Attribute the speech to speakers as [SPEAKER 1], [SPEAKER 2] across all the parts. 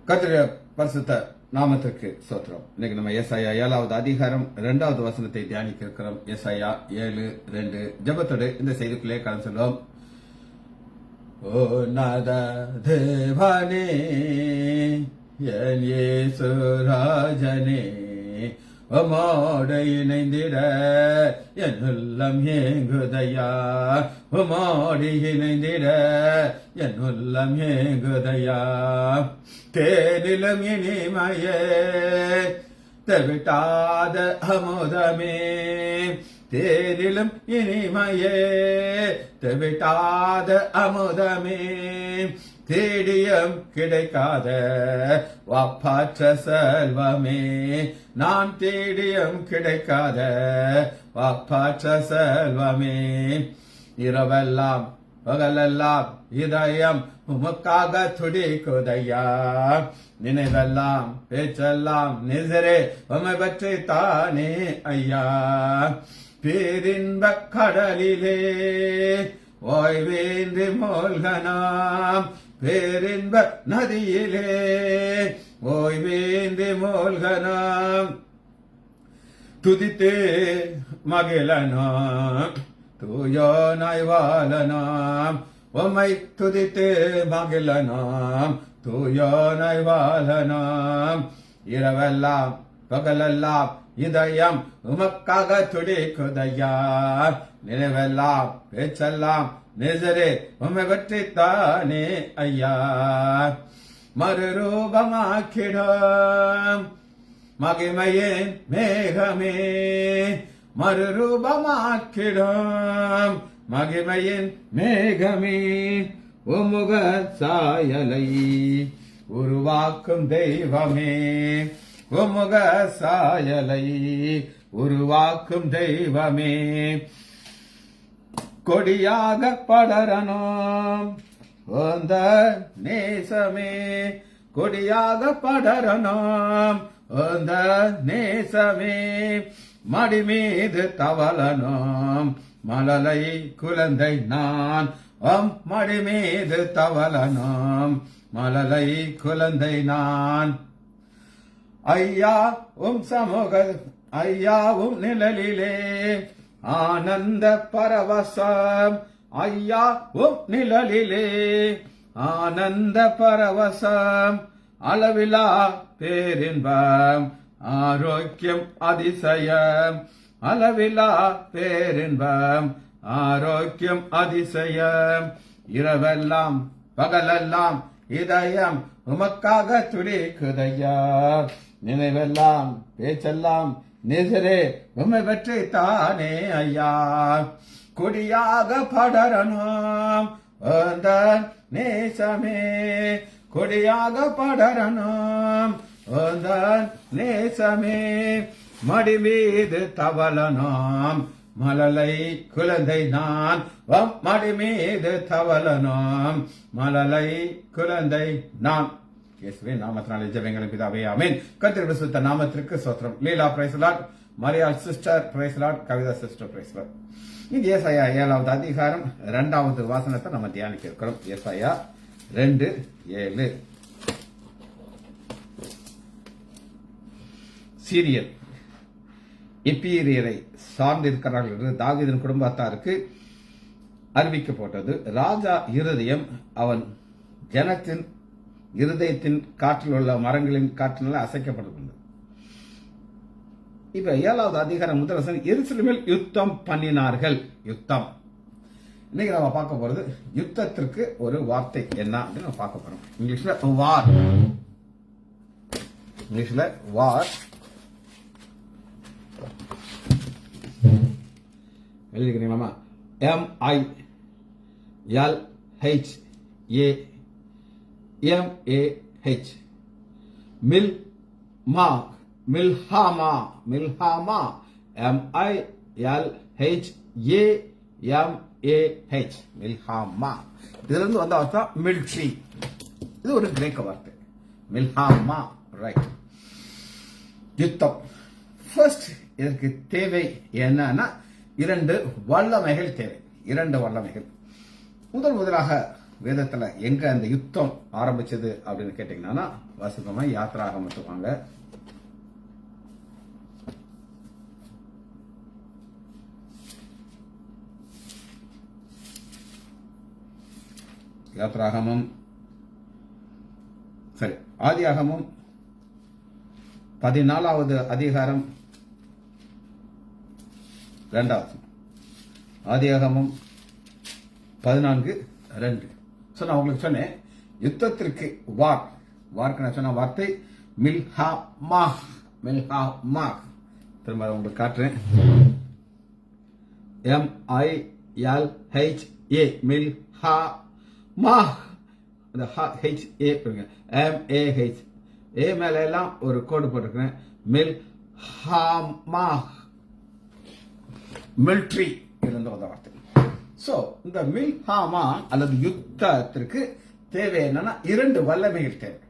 [SPEAKER 1] கர்த்தருடைய பரிசுத்த நாமத்திற்கு ஸ்தோத்திரம். இன்னைக்கு நம்ம ஏசாயா 7வது அதிகாரம் 2வது வசனத்தை தியானிக்க இருக்கிறோம். ஏசாயா 7:2 ஜெபத்தோடு இந்த செய்திக்குள்ளே கடந்து செல்வோம். ஓ நாத தேவனே, என் இயேசு ராஜனே, உமோடு இணைந்திட என் உள்ளம் ஏங்குதையா, உமோடு இணைந்திட என் உள்ளம் ஏங்குதையா. தேனிலும் இனிமையே தெவிட்டாத அமுதமே, தேனிலும் இனிமையே தெவிட்டாத அமுதமே, தேடியும் கிடைக்காத வாப்பாற்ற செல்வமே, நான் தேடியும் கிடைக்காத வாப்பாற்ற செல்வமே. இரவெல்லாம் பகலெல்லாம் இதயம் உமக்காக துடிக்குதையா, நினைவெல்லாம் பேச்செல்லாம் நிசரே உமை பற்றி தானே ஐயா. பேரின்ப கடலிலே ஓய்வேன்றி மூழ்கனாம், பேரின்ப நதியிலே ஓய்வேன்றி மூழ்கனாம், துதித்தே மகிழனாம், தூயோனாய் வாழனாம், உம்மை துதித்தே மகிழனாம், தூயோனாய் வாழனாம். இரவெல்லாம் பகலெல்லாம் இதயம் உமக்காக துடிக்குதையா, நினைவெல்லாம் பேச்செல்லாம் நேசரே உம்மை பற்றித்தானே ஐயா. மறுரூபமாக்கிடும் மகிமையின் மேகமே, மறுரூபமாக்கிடும் மகிமையின் மேகமே, உம்முக சாயலை உருவாக்கும் தெய்வமே, உம்முக சாயலை உருவாக்கும் தெய்வமே. கொடியாக படரணும் அந்த நேசமே, கொடியாக படரணும் அந்த நேசமே, மடி மீது தவளனும் மழலை குழந்தை நான், மடி மீது தவளனும் மழலை குழந்தை நான். ஐயா சமூக ஐயா நிழலிலே ஆனந்த பரவசம், ஐயா நிழலிலே ஆனந்த பரவசம், அளவிலா பேரின்பம் ஆரோக்கியம் அதிசயம், அளவிலா பேரின்பம் ஆரோக்கியம் அதிசயம். இரவெல்லாம் பகலெல்லாம் இதயம் உமக்காக துடிக்குதையா, நினைவெல்லாம் பேச்செல்லாம் நேசரே உம்மை பற்றி தானே ஐயா. கொடியாக படரணும் அந்த நேசமே, கொடியாக படரணும் அந்த நேசமே, மடி மீது தவளனும் மழலை குழந்தை நான், மடி மீது தவளனும் மழலை குழந்தை நான். இயேசுவே நாமத்தினாலே ஜெபங்களின் பிதாவே ஆமென். கர்த்தருடைய பரிசுத்த நாமத்திற்கு ஸ்தோத்திரம். லீலா பிரைஸ் லார்ட், மரியாள் sister praise Lord, Kavitha sister praise Lord. இங்க ஏசாயா 7வது அதிகாரம் 2வது வசனத்தை நம்ம தியானிக்க இருக்கிறோம். ஏசாயா 2:7. சீரியல் எப்பீரியரை சார்ந்திருக்கிறார்கள் என்று தாவீதின் குடும்பத்தாருக்கு அறிவிக்கப்பட்டது. ராஜா இருதயம் அவன் ஜனத்தின் இருதயத்தின் காற்றில் உள்ள மரங்களின் காற்றினால் அசைக்கப்பட்டிருந்தது. இப்ப 7வது அதிகாரம் முதல் வசனம், எருசலேமில் யுத்தம் பண்ணினார்கள். யுத்தம் இன்னைக்கு நம்ம பார்க்க போறது யுத்தத்திற்கு ஒரு வார்த்தை என்ன அப்படின்னு நம்ம பார்க்க போறோம். இங்கிலீஷ்ல வார், இங்கிலீஷ்ல வார் எழுதிக்கிறீங்களா? MILHAMAH மில்ஹாமா, மில்ஹாமா MILHAMAH மில்ஹாமா. இதுல இருந்து வந்த வார்த்தை மிலிட்ரி. இது ஒரு கிரேக்க வார்த்தை மில்ஹாமா, ரைட். யுத்தம். ஃபர்ஸ்ட் இதற்கு தேவை என்னன்னா 2 வல்லமைகள் தேவை. 2 வல்லமைகள். முதலாக வேதத்துல எங்க அந்த யுத்தம் ஆரம்பிச்சது அப்படின்னு கேட்டீங்கன்னா வாசிப்போமா, யாத்ராகமத்துக்கு வாங்க. யாத்ராகமம் சரி, ஆதியாகமம் 14வது அதிகாரம் 2வது. ஆதியாகமம் 14:2. நான் உங்களுக்கு சொன்னேன் யுத்தத்திற்கு வார்க்கு நான் சொன்ன வார்த்தை மில்ஹாமாஹ். திரும்ப உங்களுக்கு காட்டுறேன். MILHA மில்ஹாமாஹ். அந்த HA MAH ஏ மேல எல்லாம் ஒரு கோடு போட்டிருக்கிறேன். மில்ஹாமாஹ், மிலிட்ரி இருந்த வார்த்தை. சோ இந்த மில்ஹாமா அல்லது யுத்தத்திற்கு தேவை என்னன்னா 2 வல்லமைகள் தேவை.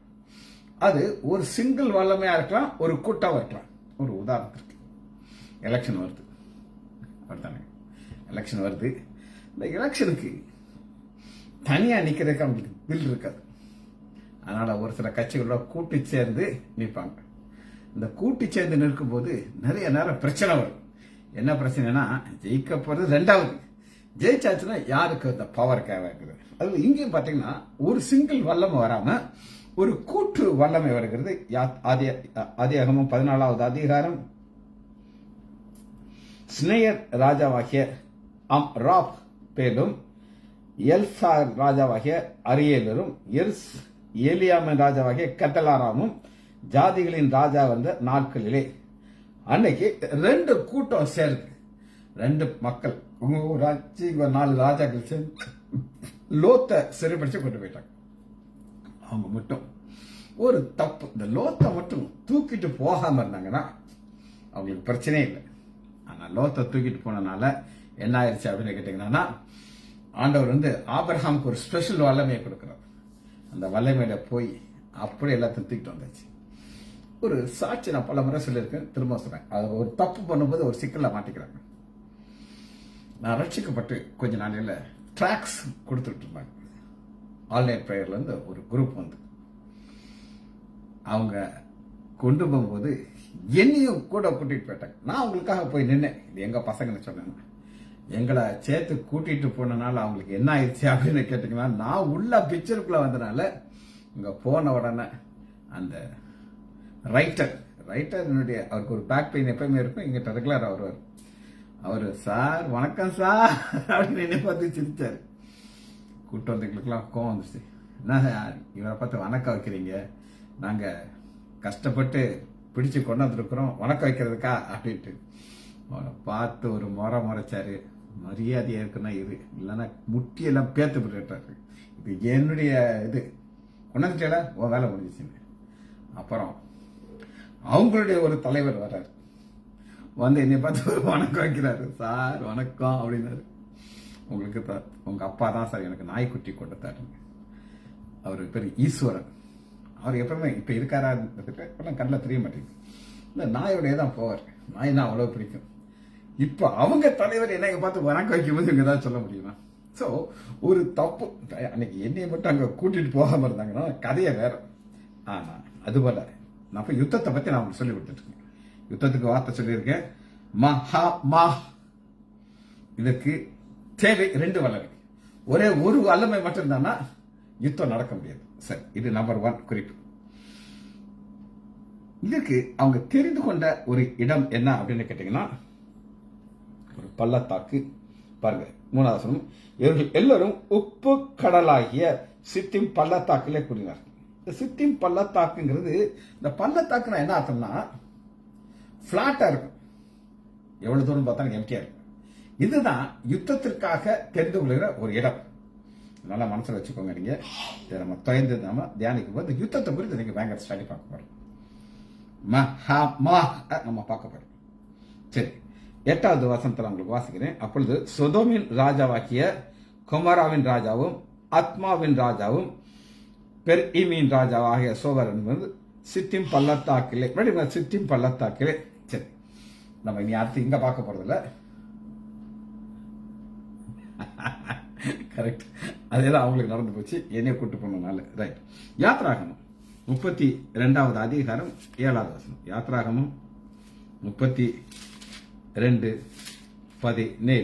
[SPEAKER 1] அது ஒரு சிங்கிள் வல்லமையா இருக்கலாம், ஒரு கூட்டம் இருக்கலாம். ஒரு உதாரணத்திற்கு எலெக்ஷன் வருது. எலெக்ஷன் வருது. இந்த எலெக்ஷனுக்கு தனியா நிக்கிறதுக்கு அவங்களுக்கு பில் இருக்காது. அதனால ஒரு சில கட்சிகளோட கூட்டி சேர்ந்து நிற்பாங்க. இந்த கூட்டி சேர்ந்து நிற்கும் போது நிறைய நேரம் பிரச்சனை வரும். என்ன பிரச்சனைனா, ஜெயிக்க போறது 2வது, ஜெயிச்சாச்சுன்னா யாருக்கு அந்த பவர் கேட்குது. அது இங்கேயும் பாத்தீங்கன்னா ஒரு சிங்கிள் வல்லமை வராம ஒரு கூற்று வல்லமை வருகிறது. ஆதியாகமம் 14வது அதிகாரம். ஸ்னேயர் ராஜாவாகிய அம்ராப் பேலும், எல்சார் ராஜாவாகிய அரியேலரும், ஏலியாமின் ராஜாவாகிய கட்டலாராமும் ஜாதிகளின் ராஜா வந்த நாட்களிலே அன்னைக்கு 2 கூட்டம் சேர்ந்து 2 மக்கள், ஒரு 4 ராஜாக்கள் சேர்ந்து லோத்தை சிறைப்பிடிச்சு கொண்டு போயிட்டாங்க. அவங்க மட்டும் ஒரு தப்பு, இந்த லோத்தை மட்டும் தூக்கிட்டு போகாம இருந்தாங்கன்னா அவங்களுக்கு பிரச்சனையே இல்லை. ஆனா லோத்தை தூக்கிட்டு போனனால என்ன ஆயிடுச்சு அப்படின்னு கேட்டீங்கன்னா, ஆண்டவர் ஆபிரகாமுக்கு ஒரு ஸ்பெஷல் வல்லமையை கொடுக்கிறார். அந்த வல்லமையில போய் அப்படியே எல்லாத்தையும் தூக்கிட்டு வந்தாச்சு. ஒரு சாட்சி நான் பல முறை சொல்லியிருக்கேன், திரும்ப சொல்றேன். அது ஒரு தப்பு பண்ணும்போது ஒரு சிக்கல்ல மாட்டிக்கிறாங்க. நான் ரட்சிக்கப்பட்டு கொஞ்ச நாளையில ட்ராக்ஸ் கொடுத்துட்டு இருந்தாங்க. ஆன்லைன் ப்ரேயர்ல இருந்து ஒரு குரூப் அவங்க கொண்டு போகும்போது என்னையும் கூட கூட்டிட்டு போயிட்டாங்க. நான் அவங்களுக்காக போய் நின்னேன். இது எங்க பசங்கன்னு சொன்னாங்க. எங்களை சேர்த்து கூட்டிட்டு போனனால அவங்களுக்கு என்ன ஆயிடுச்சு அப்படின்னு கேட்டீங்கன்னா, நான் உள்ள பிக்சருக்குள்ள வந்தனால இங்க போன உடனே அந்த ரைட்டர் அவருக்கு ஒரு பேக் பெயின் எப்பயுமே இருக்கும். எங்கிட்ட ரெகுலர் வருவார். அவரு, சார் வணக்கம் சார் அப்படின்னு என்னை பார்த்து சிரிச்சாரு. கூட்டு வந்தவங்களுக்குலாம் கோவம் வந்துச்சு. என்ன இவரை பார்த்து வணக்கம் வைக்கிறீங்க, நாங்க கஷ்டப்பட்டு பிடிச்சு கொண்டு வந்திருக்கிறோம், வணக்கம் வைக்கிறதுக்கா அப்படின்ட்டு அவனை பார்த்து ஒரு முறைச்சாரு. மரியாதையா இருக்குன்னா இரு, இல்லைன்னா முட்டியெல்லாம் பேத்து போட்டுட்டாரு. இது என்னுடைய இது கொண்டாந்துட்டேல உன் வேலை முடிஞ்சிச்சுன்னு. அப்புறம் அவங்களுடைய ஒரு தலைவர் வர்றாரு. என்னை பார்த்து ஒரு வணக்கம் வைக்கிறாரு. சார் வணக்கம் அப்படின்னாரு. உங்களுக்கு உங்க அப்பா தான் சார் எனக்கு நாய்க்குட்டி கொண்டுத்தாரு. அவரு பேர் ஈஸ்வரன். அவர் எப்பவுமே இப்ப இருக்காரா கண்ணில் தெரிய மாட்டேங்குது. இந்த நாயோடைய தான் போவார். நாய் தான் அவ்வளவு பிடிக்கும். இப்ப அவங்க தலைவர் என்னை பார்த்து வணக்கம் வைக்கும்போது இவங்க ஏதாவது சொல்ல முடியுமா? சோ ஒரு தப்பு. அன்னைக்கு என்னைய மட்டும் அங்க கூட்டிட்டு போகாம இருந்தாங்கன்னா கதையை வேற. ஆனா அதுபோல நான் இப்ப யுத்தத்தை பத்தி நான் உங்களுக்கு சொல்லி கொடுத்துட்டு இருக்கேன். யுத்தத்துக்கு வார்த்தை சொல்லியிருக்கேன். இதற்கு தேவை 2 வல்லமை. ஒரே ஒரு வல்லமை மட்டும் இருந்தானா யுத்தம் நடக்க முடியாது. சரி, இது நம்பர் 1 குறிப்பு. இதுக்கு அவங்க தெரிந்து கொண்ட ஒரு இடம் என்ன அப்படின்னு கேட்டீங்கன்னா, ஒரு பள்ளத்தாக்கு. பாருங்க 3வது வசனம். இவர்கள் எல்லாரும் உப்பு கடலாகிய சித்திம் பள்ளத்தாக்கிலே கூறினார். இந்த சித்திம் பள்ளத்தாக்குங்கிறது, இந்த பள்ளத்தாக்குனா என்ன அர்த்தம்னா பிளாட்டா இருக்கும். எவ்வளவு தூரம் பார்த்தாலும் எம்டியா இருக்கும். இதுதான் யுத்தத்திற்காக தெரிந்து கொள்கிற ஒரு இடம். நல்லா மனசுல வச்சுக்கோங்க. நீங்க நம்ம தொலைந்து தியானிக்கும் போது யுத்தத்தை குறித்து நீங்க பயங்கர ஸ்டடி பார்க்க போறோம். நம்ம பார்க்க போறோம். சரி, 8வது வசனத்தில் உங்களுக்கு வாசிக்கிறேன். அப்பொழுது சொதோமின் ராஜாவாக்கிய கொமராவின் ராஜாவும் ஆத்மாவின் ராஜாவும் பெர்இமின் ராஜாவாகிய சோவர் என்பது சித்திம் பள்ளத்தாக்கிலே சரி, நம்ம இனி அடுத்து இங்க பார்க்க போறதில்ல. கரெக்ட். அதேதான் அவங்களுக்கு நடந்து போச்சு, என்னைய கூட்டு போனதுனால. ரைட். யாத்ராகமம் 32வது அதிகாரம் 7வது வசனம். யாத்ராகமம் 32:17.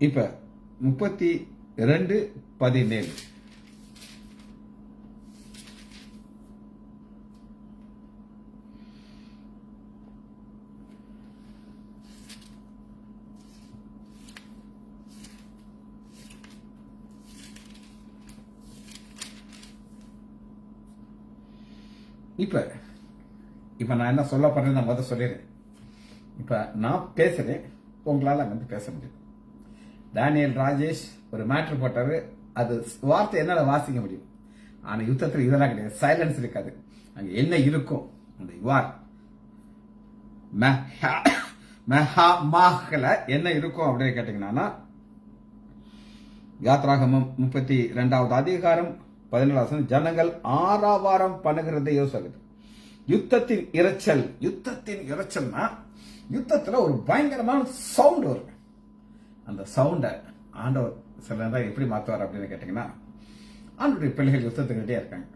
[SPEAKER 1] இப்ப 32:17. இப்ப நான் என்ன சொல்ல போறேன்னு நான் முதல்ல சொல்லிடுறேன். இப்ப நான் பேசுறேன், உங்களால வந்து பேச முடியும். டேனியல் ராஜேஷ் ஒரு மேட்ரு போட்டாரு, அது வார்த்தை என்னால வாசிக்க முடியும். ஆனா யுத்தத்தில் இதெல்லாம் கிடையாது, சைலன்ஸ் இருக்காது. அங்க என்ன இருக்கும், அந்த வார் என்ன இருக்கும் அப்படின்னு கேட்டீங்கன்னா, யாத்ராகமம் 32வது அதிகாரம் 17 ஜனங்கள் ஆறாவாரம் பண்ணுகிறதை யோசிக்குது. யுத்தத்தின் இரைச்சல்னா யுத்தத்துல ஒரு பயங்கரமான சவுண்ட் வரும். அந்த சவுண்ட ஆண்டவர் சில நேரம் எப்படி மாத்துவார் அப்படின்னு கேட்டீங்கன்னா, ஆண்டவருடைய பிள்ளைகள் யுத்தத்துக்கு ரெடியா இருக்காங்க.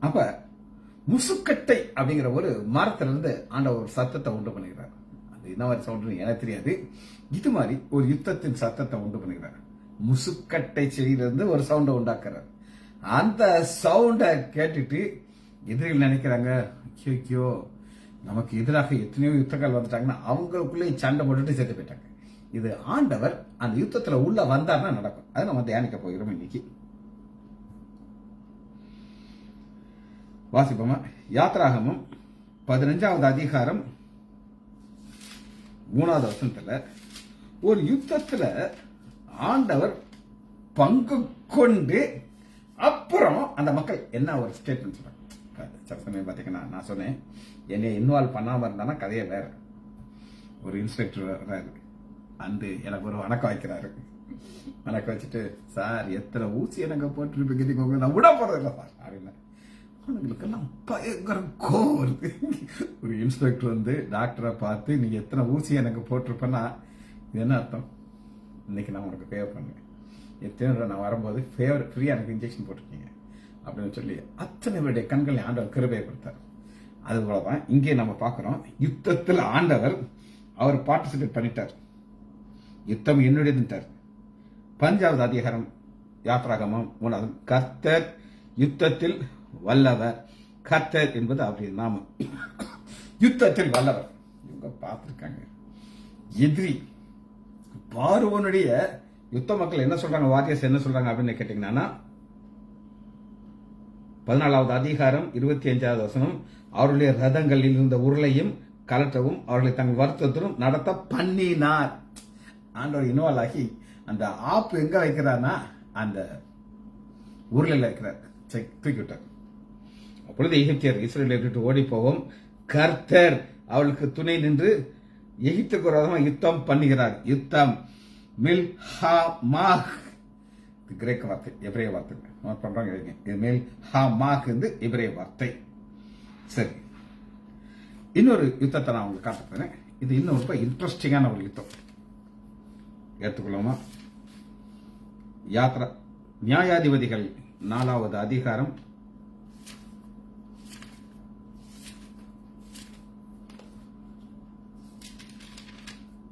[SPEAKER 1] அப்ப முசுக்கட்டை அப்படிங்கிற ஒரு மரத்திலிருந்து ஆண்டவர் ஒரு சத்தத்தை உண்டு பண்ணுகிறார். அது என்ன மாதிரி சவுண்ட் எனக்கு தெரியாது. இது மாதிரி ஒரு யுத்தத்தின் சத்தத்தை உண்டு பண்ணுகிறார். முசுக்கட்டை செடியிலிருந்து ஒரு சவுண்டை உண்டாக்குறார். அந்த சவுண்டை கேட்டுட்டு எதிரிகள் நினைக்கிறாங்க, ஐயோ நமக்கு எதிராக எத்தனையோ யுத்தங்கள் வந்துட்டாங்கன்னா அவங்களுக்குள்ளே சண்டை போட்டுட்டு செத்து போயிட்டாங்க. இது ஆண்டவர் அந்த யுத்தத்துல உள்ள வந்தார்னா நடக்கும். அதை நம்ம தியானிக்க போகிறோம் இன்னைக்கு. வாசிப்போமா? யாத்ராகமம் 15வது அதிகாரம் 3வது வசனத்துல ஒரு யுத்தத்துல ஆண்டவர் பங்கு கொண்டு அப்புறம் அந்த மக்கள் என்ன ஒரு ஸ்டேட்மெண்ட் சொல்றாங்க. சில சமயம் பாத்தீங்கன்னா நான் சொன்னேன், என்னை இன்வால்வ் பண்ணாம இருந்தானா கதையே வேற. ஒரு இன்ஸ்பெக்டர் வர்றாரு, அந்த எனக்கு ஒரு வணக்கம் வைக்கிறாரு. வணக்கம் வச்சுட்டு, சார் எத்தனை ஊசி எனக்கு போட்டுருப்பீங்க, நான் விட போறது இல்லை சார் அப்படின்னா அவங்களுக்கெல்லாம் பயங்கர கோவம் வருது. ஒரு இன்ஸ்பெக்டர் வந்து டாக்டரை பார்த்து, நீங்க எத்தனை ஊசி எனக்கு போட்டிருப்பேன்னா இது என்ன அர்த்தம், இன்னைக்கு நான் உனக்கு ஃபேவர் பண்ணுவேன், எத்தனை நான் வரும்போது ஃபேவர் ஃப்ரீயா எனக்கு இன்ஜெக்ஷன் போட்டிருக்கீங்க அப்படின்னு சொல்லி அத்தனை பேருடைய கண்களை ஆண்டவர் கிருபையை கொடுத்தார். அது போலதான் இங்கே நம்ம பார்க்கிறோம், யுத்தத்தில் ஆண்டவர் அவர் பார்ட்டிசிபேட் பண்ணிட்டார். யுத்தம் என்னுடையதுட்டார். 5வது அதிகாரம் யாத்ராகமம் 3வது, கர்த்தர் யுத்தத்தில் வல்லவர். கர்த்தர் என்பது அவருடைய நாமம். யுத்தத்தில் வல்லவர். இவங்க பார்த்திருக்காங்க எதிரி பார்வோனுடைய யுத்த மக்கள் என்ன சொல்றாங்க, வாரியர்ஸ் என்ன சொல்றாங்க அப்படின்னு கேட்டீங்கன்னா, 14வது அதிகாரம் 25வது வசனம், அவருடைய ரதங்களில் இருந்த உருளையும் கலட்டவும் அவர்களை தங்கள் வருத்தத்திலும் நடத்த பண்ணினார். ஆண்டவர் இன்வால்வ் ஆகி அந்த ஆப்பு எங்க வைக்கிறார்னா அந்த உருளையில் வைக்கிறார், தூக்கி விட்டார். அப்பொழுது எகிப்தியர் இஸ்ரேலை விட்டு ஓடி போவோம், கர்த்தர் அவளுக்கு துணை நின்று எகிப்துக்கு விரோதமாக யுத்தம் பண்ணுகிறார். யுத்தம் மில் ஹா மாக், கிரேக்க வார்த்தை, எபிரேய வார்த்தை பண்றாங்க. இது மேல் ஹா மாக் வந்து எபிரேய வார்த்தை. சரி, இன்னொரு யுத்தத்தை நான் உங்களுக்கு காட்டுறேன். இது இன்னும் ரொம்ப இன்ட்ரெஸ்டிங்கான ஒரு யுத்தம். எடுத்துக்கொள்ளுமா? யாத்ரா நியாயாதிபதிகள் 4வது அதிகாரம்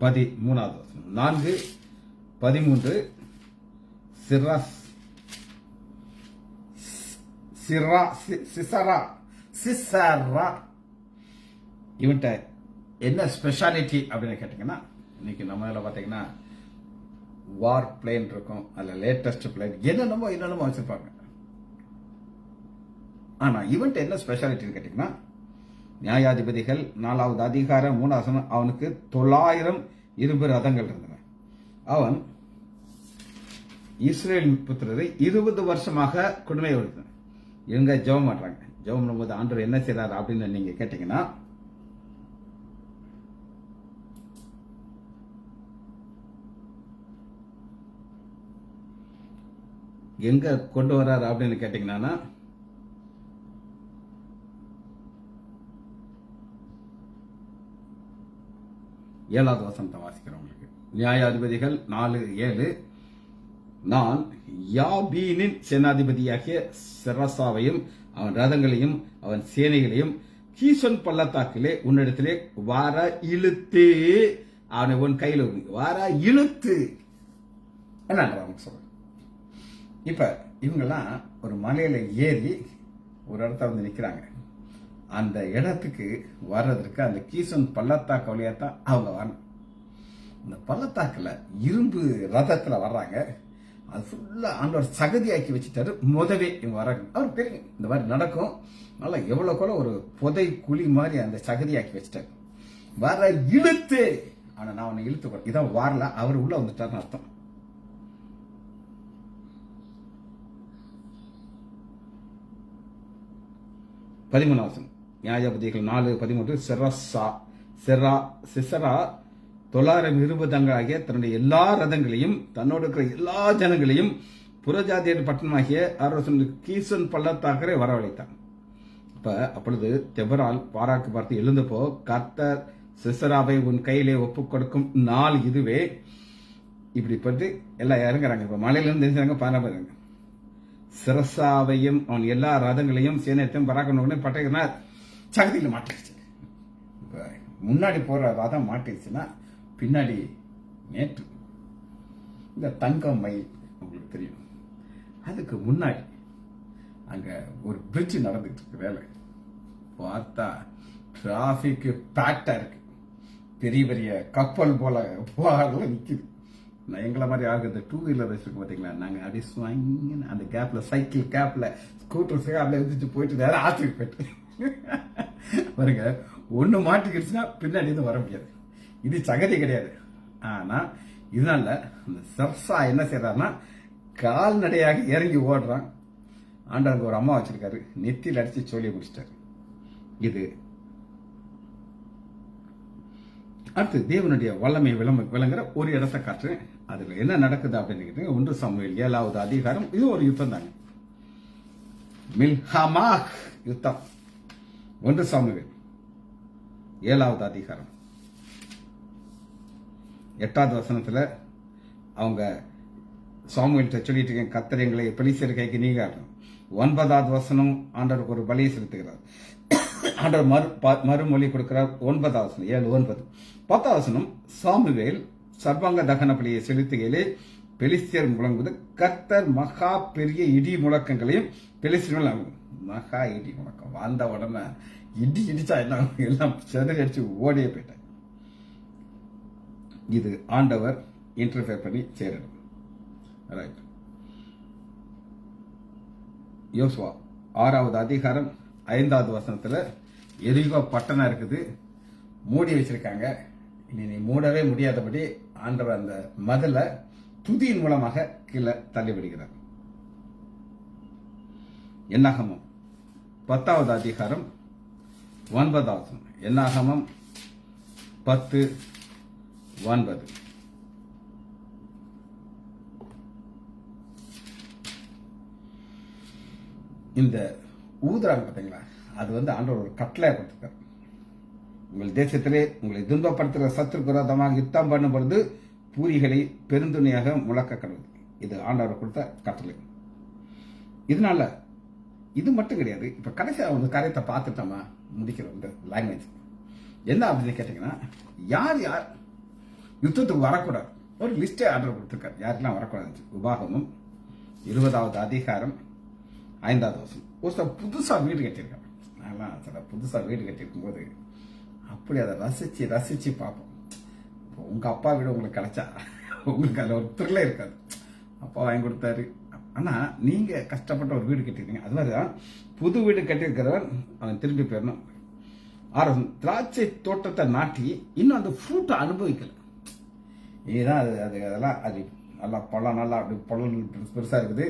[SPEAKER 1] 13வது வசனம். 4:13 சிசரா இவன்ட்ட என்ன ஸ்பெஷாலிட்டி அப்படின்னு கேட்டீங்கன்னா, இன்னைக்கு நம்ம பாத்தீங்கன்னா வார் பிளேன் இருக்கும், அதுல லேட்டஸ்ட் பிளேன் என்னென்னமோ வச்சிருப்பாங்க. ஆனா இவன்ட்ட என்ன ஸ்பெஷாலிட்டின்னு கேட்டீங்கன்னா, நியாயாதிபதிகள் 4வது அதிகாரம் 3வது வசனம், அவனுக்கு 900 இரும்பு ரதங்கள் இருந்தன. அவன் இஸ்ரேல் புத்திரரை 20 வருஷமாக கொடுமை கொடுத்தான். இவங்க ஜெபம் பண்றாங்க. ஜெபம் பண்ணும்போது ஆண்டவர் என்ன செய்யறாரு அப்படின்னு நீங்க கேட்டீங்கன்னா, எங்க கொண்டு வர்றாரு அப்படின்னு கேட்டீங்கன்னா, 7வது வசனத்தை வாசிக்கிறவங்களுக்கு. நியாயாதிபதிகள் 4:7. நான் யாபீனின் சேனாதிபதியாகிய செரசாவையும் அவன் ரதங்களையும் அவன் சேனைகளையும் கீசோன் பள்ளத்தாக்கிலே உன்னிடத்திலே வார இழுத்து அவனை உன் கையில் வார இழுத்து என்ன சொல்ற. இப்ப இவங்கெல்லாம் ஒரு மலையில ஏறி ஒரு இடத்த வந்து நிக்கிறாங்க. அந்த இடத்துக்கு வர்றதுக்கு அந்த கீசோன் பள்ளத்தாக்கு வழியா தான் அவங்க வரணும். இந்த பள்ளத்தாக்குல இரும்பு ரதத்துல வர்றாங்க. அது ஃபுல்லா ஆண்டவர் சகதியாக்கி வச்சுட்டாரு. முதவே இவங்க வராங்க. அவர் தெரியும் இந்த மாதிரி நடக்கும். நல்லா எவ்வளவு கூட ஒரு புதை குழி மாதிரி அந்த சகதியாக்கி வச்சுட்டாரு. வர இழுத்து ஆனா நான் அவனை இழுத்து இதான் வரல, அவர் உள்ள வந்துட்டாருன்னு அர்த்தம். பதிமூணாவது நியாயாதிபதிகள் 4:13. சிசரா 920 ஆகிய தன்னுடைய எல்லா ரதங்களையும் தன்னோடு இருக்கிற எல்லா ஜனங்களையும் புறஜாதியர் பட்டணமாகிய கீசோன் பள்ளத்தாக்கரை வரவழைத்தான். அப்பொழுது தெபரால் பாராக்கு பார்த்து எழுந்தப்போ, கர்த்தர் சிசராவை உன் கையிலே ஒப்புக் கொடுக்கும் நாள் இதுவே. இப்படி பற்றி எல்லாம் இறங்குறாங்க. இப்ப மலையிலிருந்து தெரிஞ்சாங்க பாராங்க. சிரசாவையும் அவன் எல்லா ரதங்களையும் சேனையத்தையும் பராக்கணும்னு பட்டையினா சகதியில் மாட்டிடுச்சு. முன்னாடி போற ரதம் மாட்டிடுச்சுன்னா பின்னாடி நேற்று இந்த தங்கம் மயில் உங்களுக்கு தெரியும். அதுக்கு முன்னாடி அங்க ஒரு பிரிட்ஜ் நடந்துட்டு இருக்கு வேலை. பார்த்தா டிராபிக் பேக்டா இருக்கு. பெரிய பெரிய கப்பல் போல போகலாம் நிக்குது. நான் எங்களை மாதிரி ஆகுது 2 வீலர் வச்சிருக்கோம் பாத்தீங்களா, நாங்க அப்படியே ஸ்வாங்க அந்த கேப்ல சைக்கிள் கேப்ல ஸ்கூட்டர் அப்படியே எழுதிட்டு போயிட்டு நேரம் ஆத்துக்கு போயிட்டு பாருங்க. ஒண்ணு மாட்டிக்கிடுச்சுன்னா பின்னாடி இருந்து வர முடியாது. இது சகதி கிடையாது. ஆனா இதனால இந்த சர்சா என்ன செய்யறாருன்னா கால்நடையாக இறங்கி ஓடுறான். ஆண்டவருக்கு ஒரு அம்மா வச்சிருக்காரு, நெத்தியில் அடிச்சு சொல்லி முடிச்சிட்டாரு. இது அடுத்து தேவனுடைய வல்லமை விளங்குற ஒரு இடத்தை காட்டுறேன். அதுல என்ன நடக்குது அப்படின்னு 1 சாமுவேல் 7வது அதிகாரம். இது ஒரு யுத்தம் தாங்க, மில்ஹாமா யுத்தம். 1 சாமுவேல் 7வது அதிகாரம் 8வது வசனத்துல அவங்க சாமுவேல்கிட்ட சொல்லிட்டு இருக்கேன், கர்த்தர் எங்களை பெலிஸ்தர் கைக்கு நீங்க. 9வது வசனம் ஆண்டவருக்கு ஒரு பலியை செலுத்துகிறார். ஆண்டவர் மறுமொழி கொடுக்கிறார். 9வது வசனம் 7:9. 10வது வசனம் சாமுவேல் சர்வாங்க தகன பலியை செலுத்துகையிலே பெலிஸ்தியர் முழங்குவது, கர்த்தர் மகா பெரிய இடி முழக்கங்களையும் பெலிஸ்தியர்கள் மகா இடி முழக்கம் வந்த உடனே இடிச்சா எல்லாம் செதறி அடிச்சு ஓடியே போயிட்டாங்க. இது ஆண்டவர் இன்டர்ஃபியர் பண்ணி சேரணும். ரைட். யோசுவா 6வது அதிகாரம் 5வது வசனத்துல எரிகோ பட்டணம் இருக்குது, மூடி வச்சிருக்காங்க. இனி நீ மூடவே முடியாதபடி ஆண்டவர் அந்த மதில துதியின் மூலமாக கீழே தள்ளிவிடுகிறார். என்னாகமம் 10வது அதிகாரம் 9வது வசனம். என்னாகமம் 10:9. இந்த ஊதுறாங்க பார்த்தீங்களா, அது ஆண்டவர் ஒரு கட்டளையா கொடுத்திருக்காரு. உங்கள் தேசத்திலே உங்களை துன்பப்படுத்துகிற சத்துருக்கு விரோதமாக யுத்தம் பண்ணும் பொழுது பூரிகளை பெருந்துணையாக முழக்க கடவுள். இது ஆண்டவர் கொடுத்த கட்டளை. இதனால இது மட்டும் கிடையாது. இப்ப கடைசியா ஒரு காரியத்தை பார்த்துட்டோமா முடிக்கிறோம். இந்த லாங்குவேஜ் என்ன அப்படின்னு கேட்டீங்கன்னா, யார் யார் யுத்தத்துக்கு வரக்கூடாது ஒரு லிஸ்டே ஆர்டர் கொடுத்திருக்காரு, யாருக்கெல்லாம் வரக்கூடாது. உபாகமம் 20வது அதிகாரம் 5வது வசனம். ஒரு புதுசா வீடு கட்டியிருக்காங்க. நான்லாம் சில புதுசா வீடு கட்டியிருக்கும் போது அப்படி அதை ரசிச்சு பார்ப்போம். உங்க அப்பா வீடு உங்களுக்கு கிடைச்சா உங்களுக்கு அதுல ஒரு த்ரில்லே இருக்காது. அப்பா வாங்கி கொடுத்தாரு. ஆனா நீங்க கஷ்டப்பட்ட ஒரு வீடு கட்டிருக்கீங்க. அது மாதிரிதான் புது வீடு கட்டியிருக்கிறவன் அவன் திரும்பி போயிடணும். திராட்சை தோட்டத்தை நாட்டி இன்னும் அந்த ஃப்ரூட்டை அனுபவிக்கல. இதுதான் அதெல்லாம் அது நல்லா பழம் நல்லா அப்படி பழம் பெருசா இருக்குது,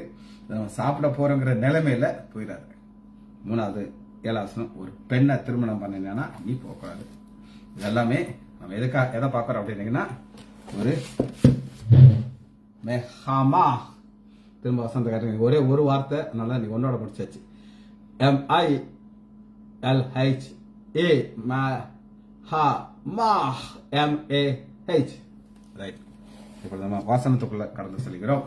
[SPEAKER 1] சாப்பிட போறோங்கிற நிலைமையில போயிடாது. 3வது 7வது வசனம். ஒரு பெண்ணை திருமணம் பண்ணினா நீ போகக்கூடாது. இதெல்லாமே நம்ம எதை பார்க்கறோம் அப்படின்னீங்கன்னா, ஒரு மெஹாமா. திரும்ப வசந்த காட்டுங்க. ஒரே ஒரு வார்த்தை நல்லா நீ ஒன்னோட முடிச்சாச்சு. MILHA ஹா மா MAH. ரைட். இப்போ நம்ம வாசனத்துக்குள்ள கடந்து செல்கிறோம்.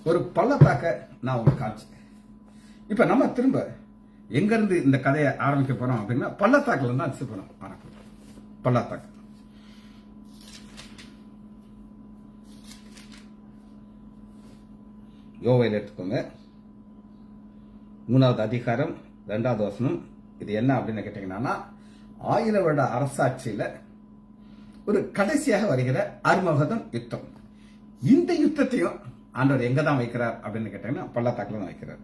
[SPEAKER 1] ஒரு பள்ளத்தாக்க நான் உங்களுக்கு காமிச்சேன். இப்ப நம்ம திரும்ப எங்க இருந்து இந்த கதையை ஆரம்பிக்க போறோம் அப்படின்னா பள்ளத்தாக்குல இருந்து ஆரம்பிக்கிறோம். பள்ளத்தாக்கு யோவேல் எடுத்துக்கோங்க. 3வது அதிகாரம் 2வது வசனம். இது என்ன அப்படின்னு கேட்டீங்கன்னா 1000 வருட அரசாட்சியில ஒரு கடைசியாக வருகிற அர்மகதம் யுத்தம். இந்த யுத்தத்தையும் ஆண்டவர் எங்க தான் வைக்கிறார் அப்படின்னு கேட்டீங்கன்னா பள்ளத்தாக்குல தான் வைக்கிறார்.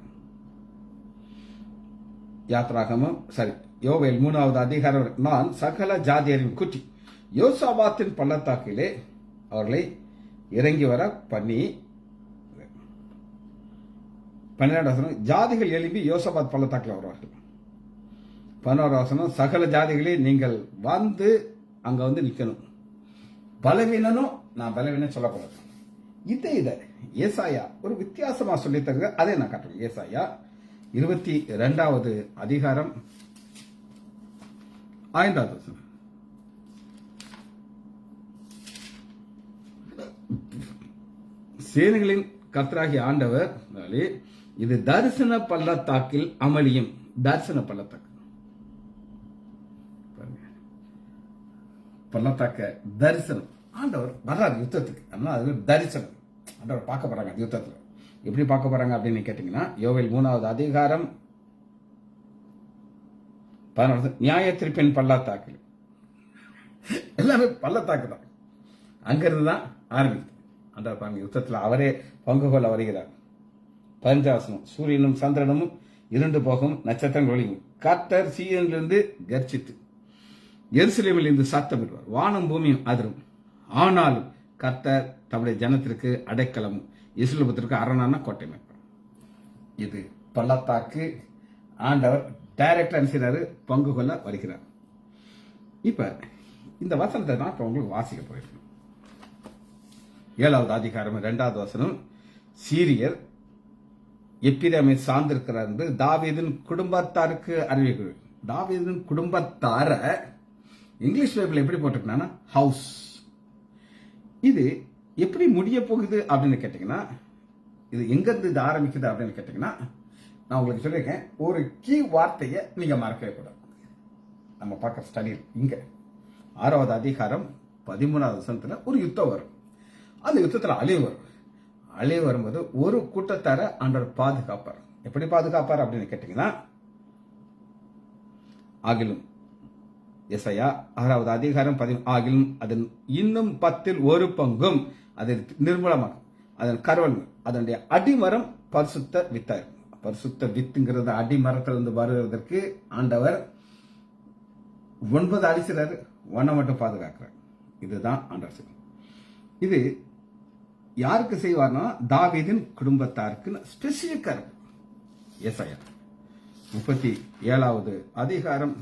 [SPEAKER 1] யாத்ராகமம் யோவேல் 3வது அதிகாரம். நான் சகல ஜாதியரின் குட்டி யோசாபாத்தின் பள்ளத்தாக்கிலே அவர்களை இறங்கி வர பண்ணி 12வது வசனம். ஜாதிகள் எழுப்பி யோசாபாத் பள்ளத்தாக்கில் வருவார்கள். 11வது வசனம். சகல ஜாதிகளே நீங்கள் வந்து அங்க வந்து நிக்கணும். பலவீனனும் நான் பலவீனம் சொல்லக்கூடாது. இதை ஏசாயா ஒரு வித்தியாசமா சொல்லி தருங்க. அதை நான் காட்டுறேன். ஏசாயா 22வது அதிகாரம் 5வது வசனம். சேனைகளின் கர்த்தராகிய ஆண்டவர் இது தரிசன பள்ளத்தாக்கில் அமளியும். தரிசன பள்ளத்தாக்கு பள்ளத்தாக்க தரிசனம். ஆண்டவர் வர்றாரு யுத்தத்துக்கு. அதனால அது தரிசனம். ஆண்டவர் பார்க்க போறாங்க யுத்தத்துல. எப்படி பார்க்க போறாங்க அப்படின்னு கேட்டீங்கன்னா யோவேல் 3வது அதிகாரம் 11. நியாய தீர்ப்பின் பள்ளத்தாக்கில். எல்லாமே பள்ளத்தாக்கு தான். அங்கிருந்து தான் ஆரம்பிக்குது. ஆண்டவர் பாருங்க யுத்தத்துல அவரே பங்கு கொள்ள வருகிறார். 15வது வசனம். சூரியனும் சந்திரனும் இருண்டு போகும், நட்சத்திரம் ஒளியும். கர்த்தர் சீயோனிலிருந்து கர்ஜித்து எருசலேமில் இருந்து சத்தமிடுவார். வானம் பூமியும் அதிரும். ஆனாலும் கர்த்தர் தம்முடைய ஜனத்திற்கு அடைக்கலமும் இஸ்ரவேலுக்கு அரணான கோட்டை அமைப்பார். இது பள்ளத்தாக்கு. ஆண்டவர் டைரக்டா செய்றாரு, பங்கு கொள்ள வருகிறார். இப்ப இந்த வசனத்தை தான் இப்ப உங்களுக்கு வாசிக்க போயிருக்கேன். 7வது அதிகாரம் 2வது வசனம். சீரியர் எப்பிராமை சார்ந்திருக்கிறார் என்று தாவீதின் குடும்பத்தாருக்கு அறிவிக்கிறது. தாவீதின் குடும்பத்தார இங்கிலீஷ் பைபிள் எப்படி போட்டிருக்கா ஹவுஸ். இது எப்படி முடிய போகுது அப்படின்னு கேட்டீங்கன்னா இது எங்க இருந்து இது ஆரம்பிக்குது அப்படின்னு கேட்டீங்கன்னா நான் உங்களுக்கு சொல்லியிருக்கேன். ஒரு கீ வார்த்தையை நீங்க மறக்கவே கூடாது. நம்ம பார்க்குற ஸ்டடியில் இங்க 6வது அதிகாரம் 13வது வசனத்துல ஒரு யுத்தம் வரும். அந்த யுத்தத்துல அழிவு வரும். அழிவு வரும்போது ஒரு கூட்டத்தார ஆண்டவர் பாதுகாப்பார். எப்படி பாதுகாப்பார் அப்படின்னு கேட்டீங்கன்னா ஆகிலும் எசையா 6வது அதிகாரம் 10. ஆகிலும் அதன் இன்னும் 10ல் ஒரு பங்கும் அது நிர்மூலமாகும். அதன் கருவல் அதனுடைய அடிமரம் பரிசுத்த வித்தார். பரிசுத்த வித்துங்கிறது அடிமரத்திலிருந்து வருவதற்கு ஆண்டவர் 9 அடிக்கிறாரு, 1 மட்டும் பாதுகாக்கிறார். இதுதான் ஆண்டவர். இது யாருக்கு செய்வார்னா தாவீதின் குடும்பத்தாருக்கு ஸ்பெசிபிக்கா இருக்கும். எசையா 37வது அதிகாரம்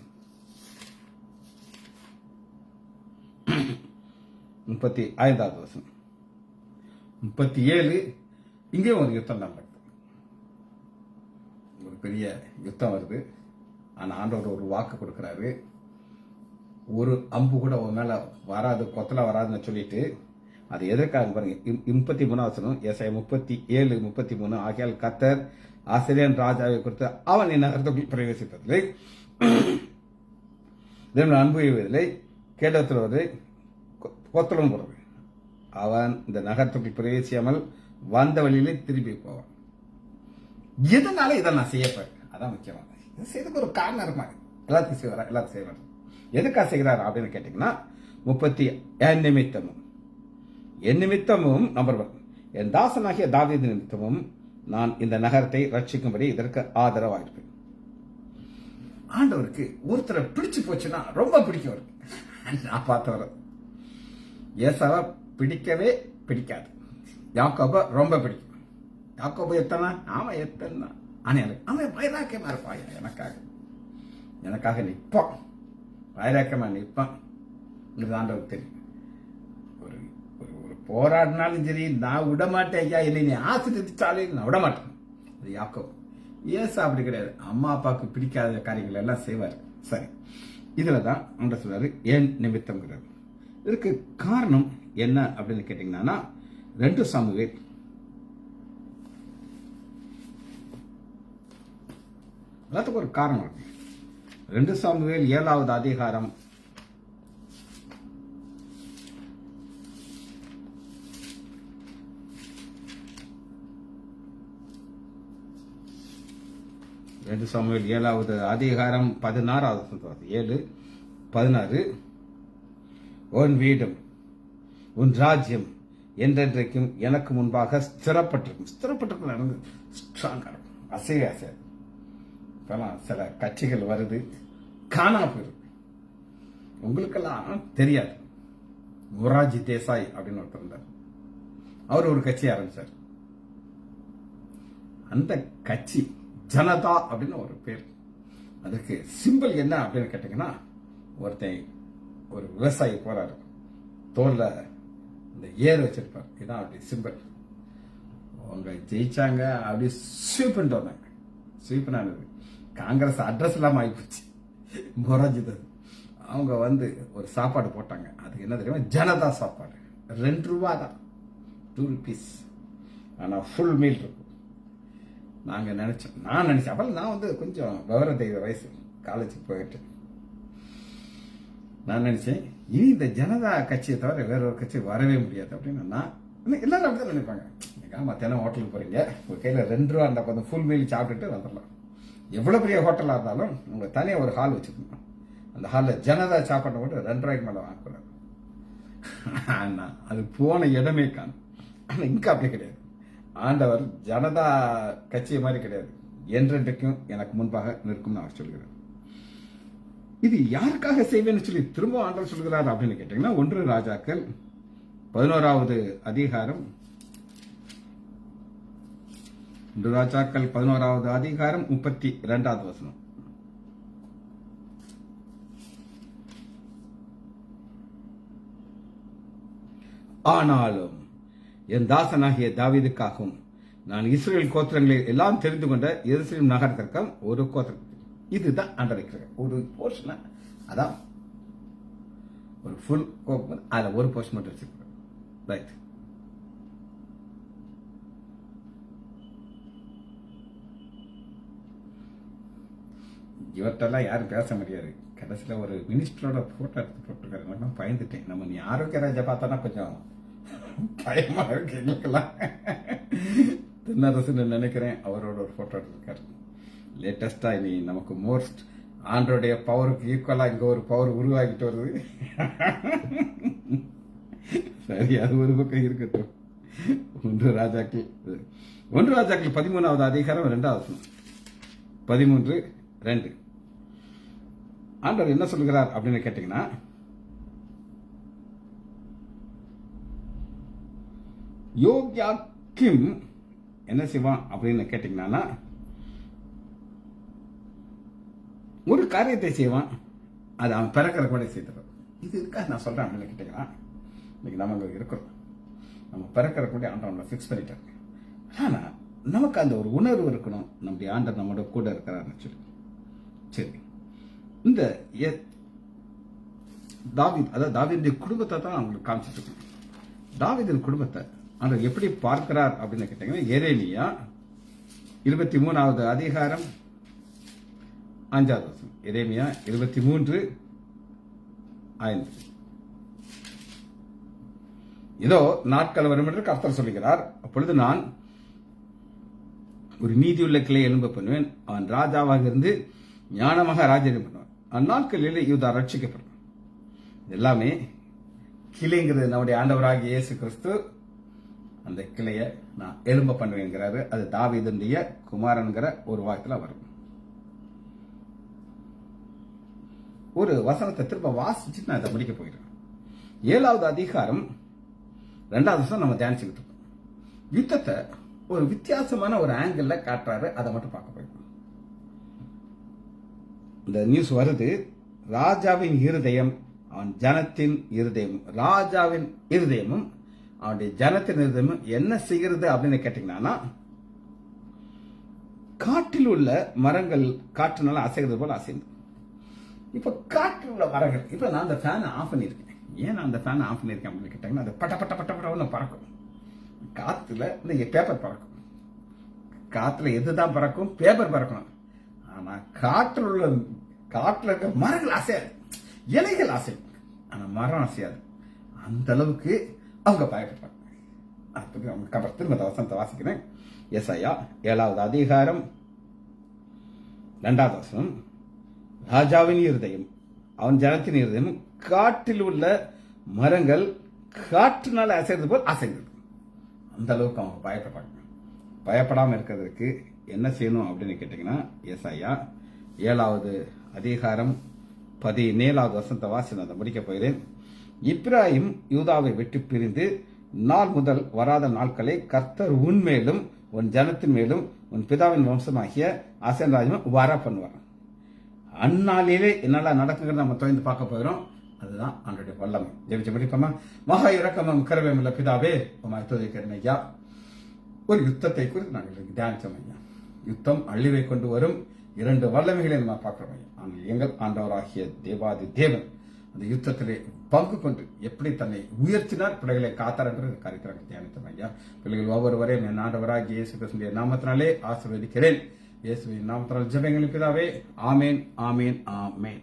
[SPEAKER 1] 35வது வசனம். 37 இங்கேயும் ஒரு யுத்தம் தான் நடக்குது. ஒரு பெரிய யுத்தம் வருது. ஆனா ஆண்டவர் ஒரு வாக்கு கொடுக்கிறாரு. ஒரு அம்பு கூட உன் மேல வராது, கொத்தல வராதுன்னு சொல்லிட்டு அது எதற்காக பாருங்க. 33வது வசனம். ஏசாயா 37, 33. ஆகையால் கர்த்தர் ஆசிரியன் ராஜாவை கொடுத்து அவன் என் நகரத்துக்குள் பிரவேசிப்பதில்லை, அனுபவிப்பதில்லை, கேட்டத்தில் வருவதை கொத்தலும் போறது. அவன் இந்த நகரத்துக்குள் பிரவேசியாமல் வந்த வழியிலே திரும்பி போவான். எதனால இதை நான் செய்யப்பேன்? அதான் முக்கியமான செய்யறதுக்கு ஒரு காரணம் இருக்குமா? எல்லாத்தையும் செய்வாரா? எல்லாத்தையும் செய்வார். எதுக்காக செய்கிறார் அப்படின்னு கேட்டீங்கன்னா 30 என் நிமித்தமும் நம்பர் 1 என் தாசனாகிய தாவீது நிமித்தமும் நான் இந்த நகரத்தை ரட்சிக்கும்படி இதற்கு ஆதரவாயிருப்பேன். ஆண்டவருக்கு ஒருத்தரை பிடிச்சு போச்சுன்னா ரொம்ப பிடிக்கும் அவருக்கு. நான் பார்த்தவர ஏசாவை பிடிக்கவே பிடிக்காது. யாக்கோப ரொம்ப பிடிக்கும். யாக்கோப எத்தனை? அவன் எத்தனை? ஆனா எனக்கு அவன் வைராக்கியமா இருப்பான். எனக்காக நிற்பான். வைராக்கியமா நிற்பான். இது ஆண்டவருக்கு தெரியும். ஒரு ஒரு போராடினாலும் சரி நான் விடமாட்டேன் ஐயா, இல்லை நீ ஆசிரியத்தாலே நான் விடமாட்டேன். அது யாக்கோபு. ஏசு அப்படி கிடையாது. அம்மா அப்பாவுக்கு பிடிக்காத காரியங்கள் எல்லாம் செய்வார். சரி, இதுல தான் ஆண்டவர் சொல்றாரு ஏன் நிமித்தம்ங்கிறது. இதுக்கு காரணம் என்ன அப்படின்னு கேட்டீங்கன்னா 2 சாமுவேல் எல்லாத்துக்கும் ஒரு காரணம் இருக்கு. 2 சாமுவேல் 7வது அதிகாரம் 2 சாமுவேல் 7வது அதிகாரம் 16வது 7:16 உன் வீடும் உன் ராஜ்யம் என்றென்றைக்கும் எனக்கு முன்பாக ஸ்திரப்பட்டிருக்கும் நடந்து ஸ்ட்ராங்கா இருக்கும், அசைவே அசையாது. இப்பெல்லாம் சில கட்சிகள் வருது, காணா போயிருக்கு. உங்களுக்கெல்லாம் தெரியாது. மொராஜி தேசாய் அப்படின்னு ஒருத்தர் இருந்தார். அவர் ஒரு கட்சி ஆரம்பிச்சார். அந்த கட்சி ஜனதா அப்படின்னு ஒரு பேர். அதுக்கு சிம்பிள் என்ன அப்படின்னு கேட்டீங்கன்னா, ஒருத்தன் ஒரு விவசாயி போறாரு, தோல்ல இந்த ஏர் வச்சிருப்பார். இதான் அப்படி சிம்பிள். அவங்க ஜெயிச்சாங்க, அப்படி ஸ்வீப் பண்ணிட்டு வந்தாங்க. ஸ்வீப் ஆனது காங்கிரஸ் அட்ரஸ் இல்லாம ஆயிப்போச்சு. மொராஜிதர் அவங்க வந்து ஒரு சாப்பாடு போட்டாங்க. அதுக்கு என்ன தெரியுமா? ஜனதா சாப்பாடு. 2 ரூபா தான், 2 rupees. ஆனா ஃபுல் மீல் இருக்கும். நான் நினைச்சேன் அப்ப நான் வந்து கொஞ்சம் விவரம் தெரிகிற வயசு, காலேஜுக்கு போயிட்டு நான் நினைச்சேன், இனி இந்த ஜனதா கட்சியை தவிர வேற ஒரு கட்சி வரவே முடியாது அப்படின்னு. நான் எல்லாரும் அப்படிதான் நினைப்பாங்க. ஆமா, தினம் ஹோட்டலுக்கு போறீங்க, உங்க கையில 2 ரூபா இருந்தா கொஞ்சம் ஃபுல் மீல் சாப்பிட்டுட்டு வந்துடலாம். எவ்வளவு பெரிய ஹோட்டலா இருந்தாலும் உங்க தனியா ஒரு ஹால் வச்சுக்கணும். அந்த ஹாலில் ஜனதா சாப்பாட்டை மட்டும் 2 ரூபாய்க்கு மேலே வாங்கக்கூடாது. அது போன இடமே காணும். ஆனால் இங்க அப்படி கிடையாது. ஆண்டவர் ஜனதா கட்சியை மாதிரி கிடையாது. என்றென்றைக்கும் எனக்கு முன்பாக நிற்கும்னு அவர் சொல்கிறார். இது யாருக்காக செய்வேன்னு சொல்லி திரும்ப ஆண்டவர் சொல்கிறார் அப்படின்னு கேட்டீங்கன்னா 1 ராஜாக்கள் 11வது அதிகாரம் 1 ராஜாக்கள் 11வது அதிகாரம் 32வது வசனம். ஆனாலும் என் தாசனாகிய தாவீதுக்காகவும் நான் இஸ்ரேல் கோத்திரங்களை எல்லாம் தெரிந்து கொண்ட எருசலேம் நகரத்திற்கும் ஒரு கோத்திரம். இதுதான் ஆண்டவர் ஒரு போர்ஷன். அதான் ஒரு ஃபுல் அதுல ஒரு போர்ஷன் மட்டும் வச்சிருக்க. ரைட். இவர்கிட்டலாம் யாரும் பேச முடியாது. கடைசியில் ஒரு மினிஸ்டரோட போட்டோ எடுத்து போட்டிருக்காரு. நான் பயந்துட்டேன். நம்ம நீ ஆரோக்கிய ராஜா பார்த்தோன்னா கொஞ்சம் பயமா இருக்கு எங்களுக்கெல்லாம். தென்னரசுன்னு நினைக்கிறேன். அவரோட ஒரு போட்டோ எடுத்திருக்காரு. லேட்டஸ்டா இனி நமக்கு மோஸ்ட் ஆண்டோடைய பவருக்கு ஈக்குவலா இங்க ஒரு பவர் உருவாக்கிட்டு வருது. சரி, அது ஒரு பக்கம் இருக்கட்டும். 1 ராஜாக்கள் 13வது அதிகாரம் 2வது வசனம். 13:2 ஆண்டவர் என்ன சொல்லுகிறார் அப்படின்னு கேட்டீங்கன்னா, யோகியாக்கிம் என்ன செய்வான் அப்படின்னு கேட்டீங்கன்னா, ஒரு காரியத்தை செய்வான், அது அவன் பிறக்கிற கூட செய்துறான். இது இருக்காது நான் சொல்றேன் அப்படின்னு கேட்டீங்கன்னா, இன்னைக்கு நம்ம இருக்கிறோம், நம்ம பிறக்கிற கூட ஆண்டவனை ஃபிக்ஸ் பண்ணிட்டாங்க. ஆனா நமக்கு அந்த ஒரு உணர்வு இருக்கணும், நம்முடைய ஆண்டவர் நம்மளோட கூட இருக்கிறாருன்னு சொல்லி. சரி, இந்த தாவீது, அதாவது தாவீதுடைய குடும்பத்தை தான் அவங்களுக்கு காமிச்சிட்டு இருக்கணும். தாவீதின் குடும்பத்தை ஆண்டவர் எப்படி பார்க்கிறார் அப்படின்னு கேட்டீங்கன்னா, எரேமியா 23வது அதிகாரம் 5வது வசனம். எரேமியா 23:5. இதோ நாட்கள் வரும் என்று கர்த்தர் சொல்லுகிறார், அப்பொழுது நான் ஒரு நீதியுள்ள கிளையை எழும்ப பண்ணுவேன், அவன் ராஜாவாக இருந்து ஞானமாக ராஜ்யம் பண்ணுவான். அந்நாட்களில் யூதா ரட்சிக்கப்படும். எல்லாமே கிளைங்கிறது நம்முடைய ஆண்டவராகிய இயேசு கிறிஸ்து. அந்த கிளையை நான் எழும்ப பண்ணுவேங்கிறாரு. அது தாவீதுடைய குமாரன்கிற ஒரு வார்த்தையில வரும். ஒரு வசனத்தை திரும்ப வாசிச்சுட்டு நான் இதை முடிக்க போயிடுறேன். 7வது அதிகாரம் 2வது வசனம் நம்ம தியானிச்சுக்கிட்டு இருக்கோம். யுத்தத்தை ஒரு வித்தியாசமான ஒரு ஆங்கிள் காட்டுறாரு. அதை மட்டும் பார்க்க போயிருக்கோம். இந்த நியூஸ் வருது, ராஜாவின் இருதயம் அவன் ஜனத்தின் இருதயம், ராஜாவின் இருதயமும் அவனுடைய ஜனத்தின் இருதயமும் என்ன செய்கிறது அப்படின்னு கேட்டீங்கன்னா, காட்டில் உள்ள மரங்கள் காற்றுனால அசைகிறது போல அசைந்து. இப்ப காற்றில் உள்ள மரங்கள், இப்ப நான் அந்த ஃபேனை ஆஃப் பண்ணியிருக்கேன். ஏன் நான் அந்த ஃபேனை ஆஃப் பண்ணியிருக்கேன் அப்படின்னு கேட்டாங்கன்னா, அது பட்ட பட்ட பட்ட பட்டன்னு பறக்கும். காத்துல இந்த பேப்பர் பறக்கும். காத்துல எதுதான் பறக்கும்? பேப்பர் பறக்கணும். ஆனா காற்றுல இருக்க மரங்கள் அசையாது, இலைகள் அசையும், ஆனா மரம் அசையாது. அந்த அளவுக்கு அவங்க பயப்படுறாங்க. திரும்ப வசனத்தை வாசிக்கிறேன். எசாயா 7வது அதிகாரம் 2வது வசனம். ராஜாவின் இருதயம், அவன் ஜனத்தின் இருதயம் காட்டில் உள்ள மரங்கள் காற்றுனால அசைறது போல் அசைந்தது. அந்த அளவுக்கு அவங்க பயப்படுறாங்க. பயப்படாம இருக்கிறதுக்கு என்ன செய்யணும் அப்படின்னு கேட்டீங்கன்னா, எசாயா 7வது அதிகாரம் 17வது வசனத்தை வாசி நான் முடிக்க போகிறேன். இப்ராஹிம் யூதாவை விட்டு பிரிந்து நாள் முதல் வராத நாட்களை கர்த்தர் உன்மேலும் உன் ஜனத்தின் மேலும் உன் பிதாவின் வம்சமாகிய ஆசேன் ராஜ்யம் வர பண்ணுவார். அந்நாளிலே என்னெல்லாம் நடக்குங்கிறத நம்ம தொடர்ந்து பார்க்க போகிறோம். அதுதான் அவனுடைய வல்லமை. ஜெபிச்சு முடிப்போமா? மகா இரக்கமும் கருவேமுள்ள பிதாவே, துதிக்கிறேன் ஐயா. ஒரு யுத்தத்தை குறித்து நாங்கள் தியானிச்சோம் ஐயா. யுத்தம் அழிவை கொண்டு வரும் 2 வல்லமைகளை நம்ம பார்க்கிறோம் ஐயா. ஆனால் எங்கள் ஆண்டவராகிய தேவாதி தேவன் அந்த யுத்தத்திலே பங்கு கொண்டு எப்படி தன்னை உயர்த்தினார், பிள்ளைகளை காத்தார் என்று காரியத்தை தியானித்தோம் ஐயா. பிள்ளைகள் ஒவ்வொருவரையும் என் ஆண்டவராகிய இயேசு கிறிஸ்துவின் நாமத்தினாலே ஆசீர்வதிக்கிறேன். இயேசுவின் நாமத்தினால் ஜெபங்கள் பிதாவே. ஆமேன், ஆமேன், ஆமேன்.